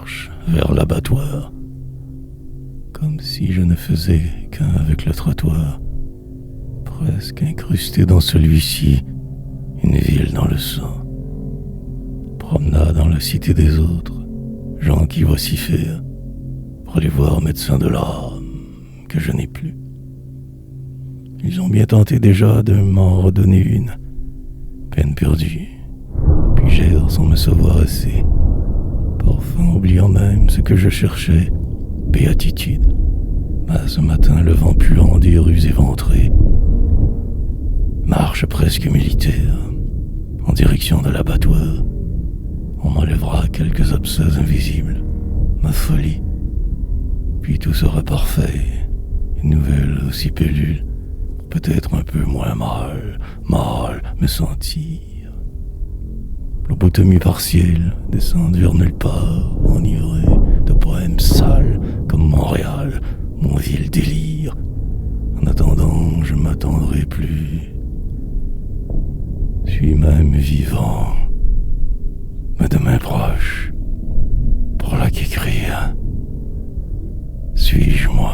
marche vers l'abattoir, comme si je ne faisais qu'un avec le trottoir, presque incrusté dans celui-ci, une ville dans le sang. Promenade dans la cité des autres, gens qui vocifèrent pour aller voir médecin de l'âme que je n'ai plus. Ils ont bien tenté déjà de m'en redonner une, peine perdue, puis gèrent sans me savoir assez, parfois oubliant même ce que je cherchais, béatitude. Mais ce matin, le vent puant des rues éventrées, marche presque militaire, en direction de l'abattoir. On m'enlèvera quelques abcès invisibles, ma folie, puis tout sera parfait, une nouvelle aussi pilule, peut-être un peu moins mal me sentir. Lobotomie partielle, descendre vers nulle part, enivré de poèmes sales comme Montréal, mon vil délire. En attendant, je m'attendrai plus. Je suis même vivant, mais demain proche, pour la qu'écrire, suis-je moi?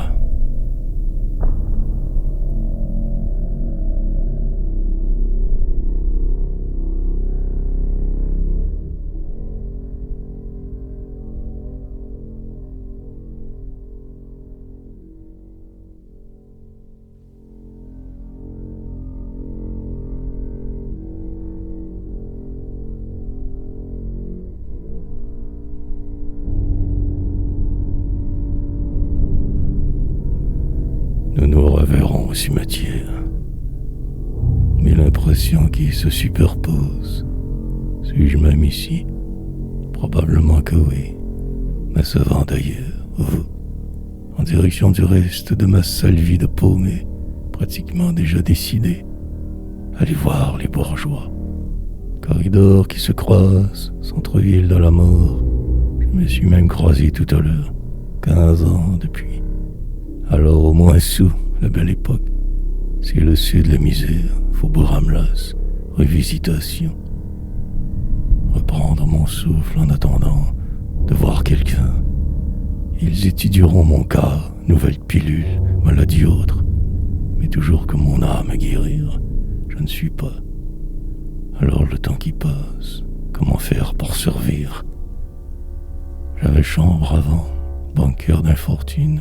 Nous nous reverrons au cimetière. Mais l'impression qui se superpose, suis-je même ici? Probablement que oui, mais ce vent d'ailleurs, vous, en direction du reste de ma sale vie de paumé, pratiquement déjà décidé. Allez voir les bourgeois. Corridors qui se croisent, centre-ville de la mort. Je me suis même croisé tout à l'heure, 15 ans depuis. Alors au moins sous la belle époque, c'est le sud de la misère, Faubourg Ramlas, revisitation. Reprendre mon souffle en attendant de voir quelqu'un. Ils étudieront mon cas, nouvelle pilule, maladie autre, mais toujours que mon âme à guérir, je ne suis pas. Alors le temps qui passe, comment faire pour survivre? J'avais chambre avant, banqueur d'infortune,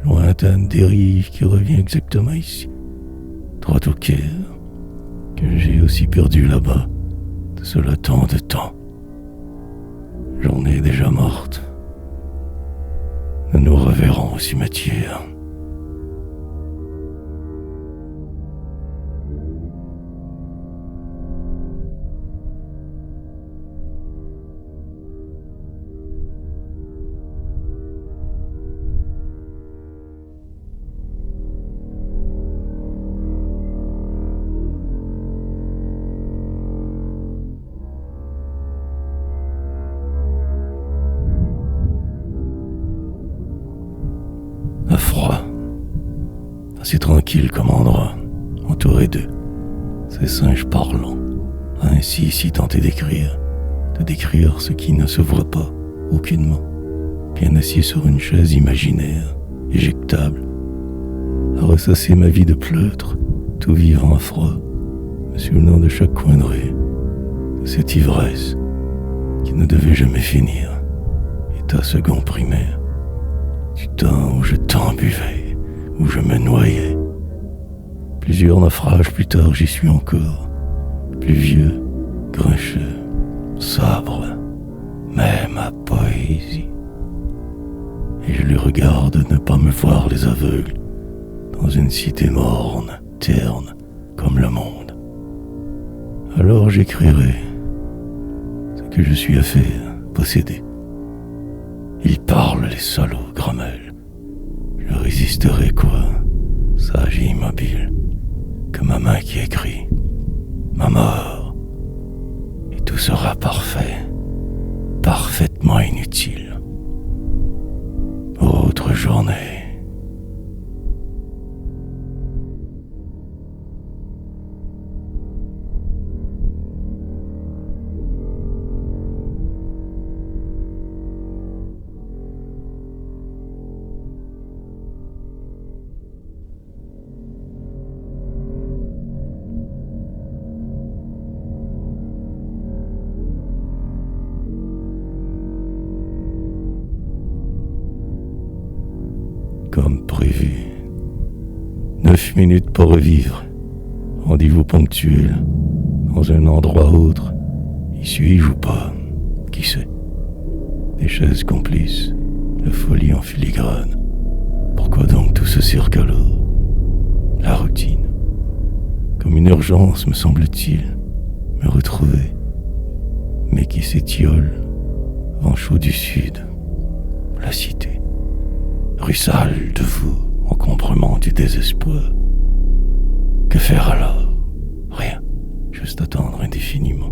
lointaine dérive qui revient exactement ici, droit au cœur, que j'ai aussi perdu là-bas, de cela tant de temps. Journée déjà morte. Nous nous reverrons au cimetière. À froid, assez tranquille comme endroit, entouré d'eux, ces singes parlants, ainsi si tenté d'écrire, de décrire ce qui ne se voit pas, aucunement, bien assis sur une chaise imaginaire, éjectable, à ressasser ma vie de pleutre, tout vivant à froid, me souvenant de chaque coin de rue, de cette ivresse qui ne devait jamais finir, état second primaire, du temps où je t'en buvais, où je me noyais. Plusieurs naufrages plus tard, j'y suis encore, plus vieux, grincheux, sobre, mais ma poésie. Et je lui regarde ne pas me voir les aveugles, dans une cité morne, terne, comme le monde. Alors j'écrirai ce que je suis à faire, posséder. Ils parlent, les salauds, Gramel. Je résisterai quoi, sage et immobile, que ma main qui écrit, ma mort. Et tout sera parfait, parfaitement inutile. Autre journée. comme prévu. 9 minutes pour revivre. Rendez-vous ponctuel. Dans un endroit autre. Y suis-je ou pas? Qui sait? Des chaises complices. La folie en filigrane. Pourquoi donc tout ce cirque alors? La routine. Comme une urgence, me semble-t-il. Me retrouver. Mais qui s'étiole. Vent chaud du sud. La cité. Rue sale de vous, encombrement du désespoir. Que faire alors? Rien, juste attendre indéfiniment.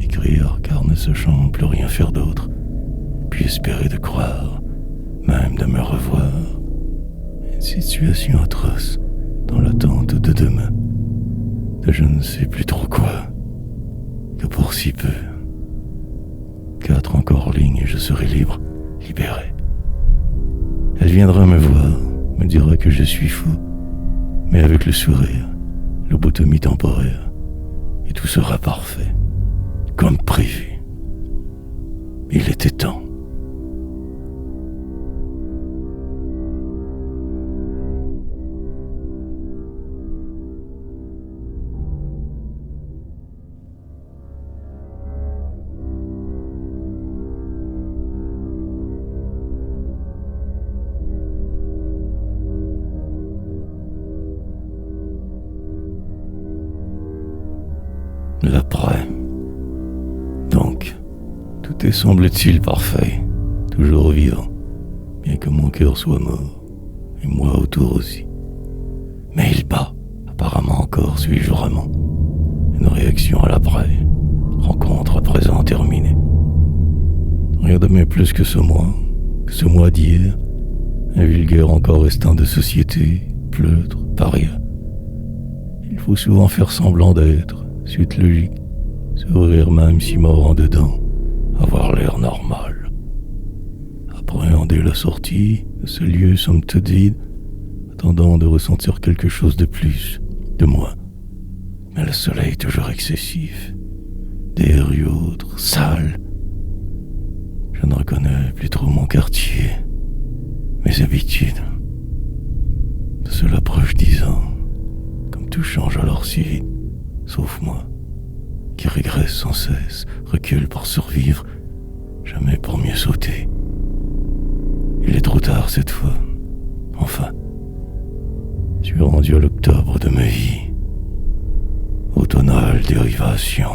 Écrire car ne sachant plus rien faire d'autre, puis espérer de croire, même de me revoir. Une situation atroce, dans l'attente de demain, de je ne sais plus trop quoi, que pour si peu. 4 encore lignes et je serai libre, libéré. Elle viendra me voir, me dira que je suis fou, mais avec le sourire, lobotomie temporaire, et tout sera parfait, comme prévu. Il était temps. L'après. Donc, tout est semble-t-il parfait, toujours vivant, bien que mon cœur soit mort, et moi autour aussi. Mais il bat, apparemment encore suis-je vraiment. Une réaction à l'après, rencontre à présent terminée. Rien de même plus que ce mois d'hier, un vulgaire encore restant de société, pleutre, paria. Il faut souvent faire semblant d'être, suite logique, sourire même si mort en dedans, avoir l'air normal. Appréhender la sortie de ce lieu somme toute vide, attendant de ressentir quelque chose de plus, de moins. Mais le soleil toujours excessif, des rues autres, sales. Je ne reconnais plus trop mon quartier, mes habitudes. De cela proche 10 ans, comme tout change alors si vite. Sauf moi, qui régresse sans cesse, recule pour survivre, jamais pour mieux sauter. Il est trop tard cette fois. Enfin, je suis rendu à l'octobre de ma vie. Automnale dérivation.